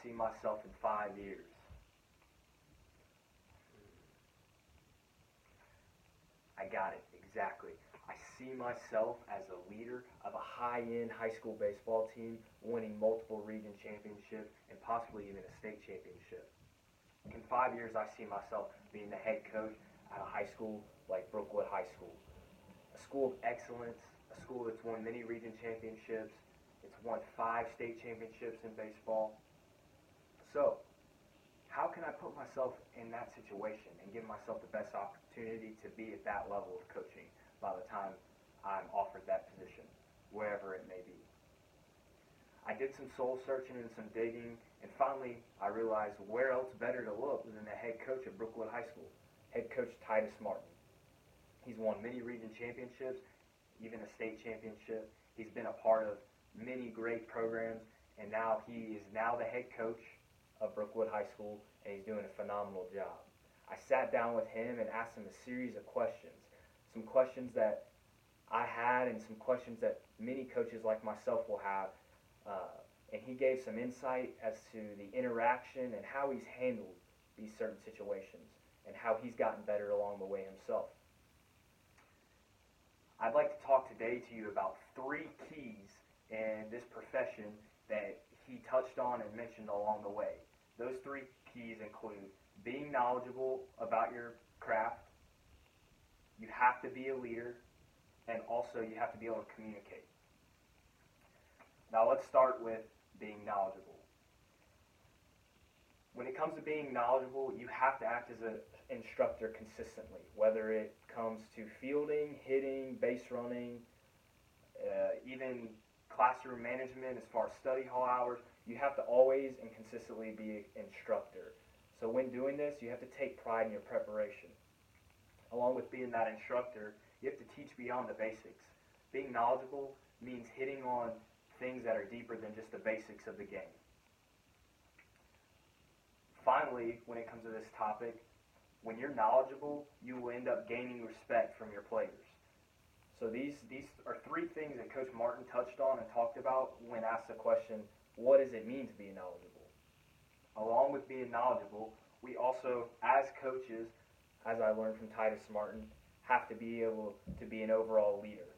see myself in 5 years? I got it, exactly. I see myself as a leader of a high-end high school baseball team winning multiple region championships and possibly even a state championship. In 5 years, I see myself being the head coach at a high school like Brookwood High School, a school of excellence, a school that's won many region championships. It's won 5 state championships in baseball. So, how can I put myself in that situation and give myself the best opportunity to be at that level of coaching by the time I'm offered that position, wherever it may be? I did some soul searching and some digging, and finally I realized where else better to look than the head coach at Brookwood High School, head coach Titus Martin. He's won many region championships, even a state championship. He's been a part of many great programs, and now he is now the head coach of Brookwood High School, and he's doing a phenomenal job. I sat down with him and asked him a series of questions, some questions that I had and some questions that many coaches like myself will have, and he gave some insight as to the interaction and how he's handled these certain situations and how he's gotten better along the way himself. I'd like to talk today to you about 3 keys in this profession that he touched on and mentioned along the way. Those 3 keys include being knowledgeable about your craft, you have to be a leader, and also you have to be able to communicate. Now let's start with being knowledgeable. When it comes to being knowledgeable, you have to act as an instructor consistently, whether it comes to fielding, hitting, base running, even classroom management as far as study hall hours. You have to always and consistently be an instructor. So when doing this, you have to take pride in your preparation. Along with being that instructor, you have to teach beyond the basics. Being knowledgeable means hitting on things that are deeper than just the basics of the game. Finally, when it comes to this topic, when you're knowledgeable, you will end up gaining respect from your players. So these are 3 things that Coach Martin touched on and talked about when asked the question, what does it mean to be knowledgeable? Along with being knowledgeable, we also, as coaches, as I learned from Titus Martin, have to be able to be an overall leader.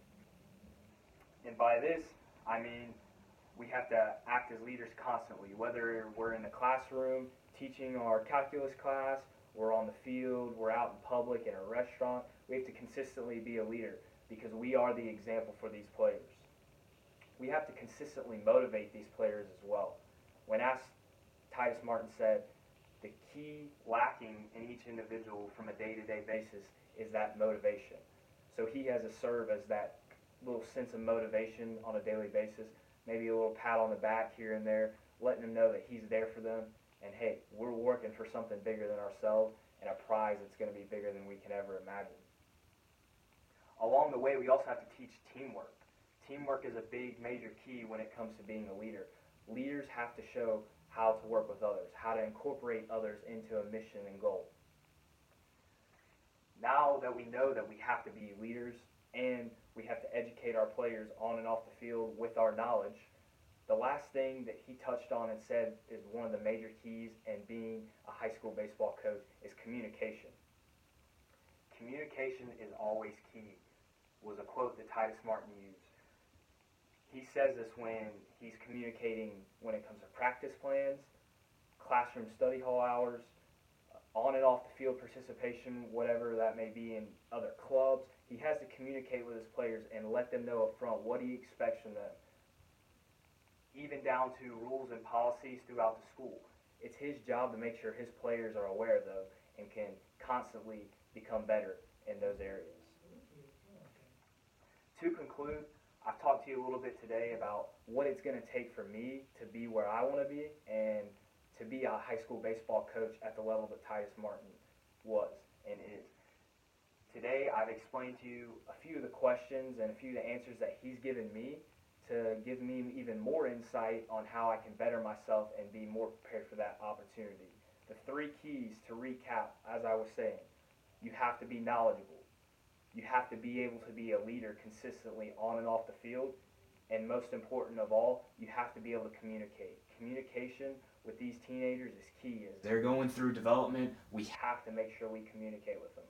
And by this, I mean we have to act as leaders constantly, whether we're in the classroom, teaching our calculus class, we're on the field, we're out in public, in a restaurant. We have to consistently be a leader because we are the example for these players. We have to consistently motivate these players as well. When asked, Titus Martin said, the key lacking in each individual from a day-to-day basis is that motivation. So he has to serve as that little sense of motivation on a daily basis, maybe a little pat on the back here and there, letting them know that he's there for them, and hey, we're working for something bigger than ourselves and a prize that's going to be bigger than we can ever imagine. Along the way, we also have to teach teamwork. Teamwork is a big, major key when it comes to being a leader. Leaders have to show how to work with others, how to incorporate others into a mission and goal. Now that we know that we have to be leaders and we have to educate our players on and off the field with our knowledge, the last thing that he touched on and said is one of the major keys in being a high school baseball coach is communication. Communication is always key, was a quote that Titus Martin used. He says this when he's communicating when it comes to practice plans, classroom study hall hours, on and off the field participation, whatever that may be in other clubs. He has to communicate with his players and let them know up front what he expects from them, even down to rules and policies throughout the school. It's his job to make sure his players are aware of those and can constantly become better in those areas. To conclude, I've talked to you a little bit today about what it's going to take for me to be where I want to be and to be a high school baseball coach at the level that Titus Martin was and is. Today, I've explained to you a few of the questions and a few of the answers that he's given me to give me even more insight on how I can better myself and be more prepared for that opportunity. The 3 keys to recap, as I was saying, you have to be knowledgeable. You have to be able to be a leader consistently on and off the field, And most important of all, you have to be able to communicate. Communication with these teenagers is key. As they're going through development, we have to make sure we communicate with them.